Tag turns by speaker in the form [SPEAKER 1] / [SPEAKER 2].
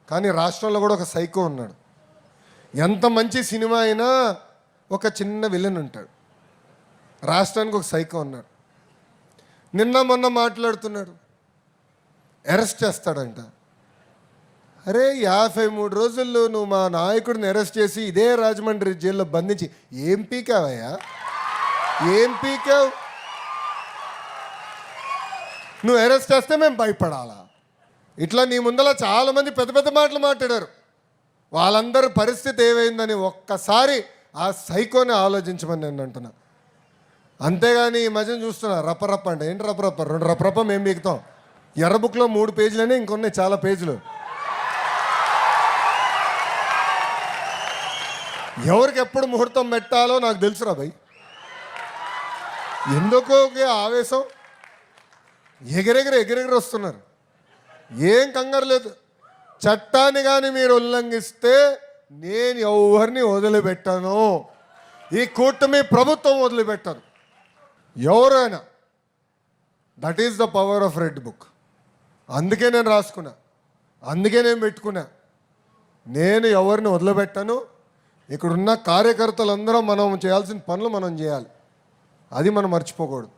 [SPEAKER 1] కానీ రాష్ట్రంలో కూడా ఒక సైకో ఉన్నాడు. ఎంత మంచి సినిమా అయినా ఒక చిన్న విలన్ ఉంటాడు. రాష్ట్రానికి ఒక సైకో ఉన్నాడు. నిన్న మొన్న మాట్లాడుతున్నాడు, అరెస్ట్ చేస్తాడంట. అరే 53 రోజుల్లో నువ్వు మా నాయకుడిని అరెస్ట్ చేసి ఇదే రాజమండ్రి జైల్లో బంధించి ఏం పీకావయ్యా? ఏం పీకావు? నువ్వు అరెస్ట్ చేస్తే మేము భయపడాలా? ఇట్లా నీ ముందర చాలామంది పెద్ద పెద్ద మాటలు మాట్లాడారు. వాళ్ళందరి పరిస్థితి ఏమైందని ఒక్కసారి ఆ సైకోని ఆలోచించమని నేను అంటున్నా. అంతేగాని ఈ మధ్యన చూస్తున్నా రప్పరప్ప అంటే ఏంటి రప్పరప్ప? 2 రప్పరప్ప మేము బీకుతాం. ఎర్ర బుక్లో 3 పేజీలనే, ఇంకొన్నాయి చాలా పేజీలు. ఎవరికి ఎప్పుడు ముహూర్తం పెట్టాలో నాకు తెలుసురా భయ్. ఎందుకో ఆవేశం, ఎగిరెగిరి వస్తున్నారు. ఏం కంగారు లేదు. చట్టాన్ని కానీ మీరు ఉల్లంఘిస్తే నేను ఎవరిని వదిలిపెట్టాను. ఈ కూటమి ప్రభుత్వం వదిలిపెట్టాను ఎవరైనా. That is the power of red book. అందుకే నేను రాసుకున్నా, అందుకే నేను పెట్టుకున్నా. నేను ఎవరిని వదిలిపెట్టాను. ఇక్కడున్న కార్యకర్తలందరం మనం చేయాల్సిన పనులు మనం చేయాలి. అది మనం మర్చిపోకూడదు.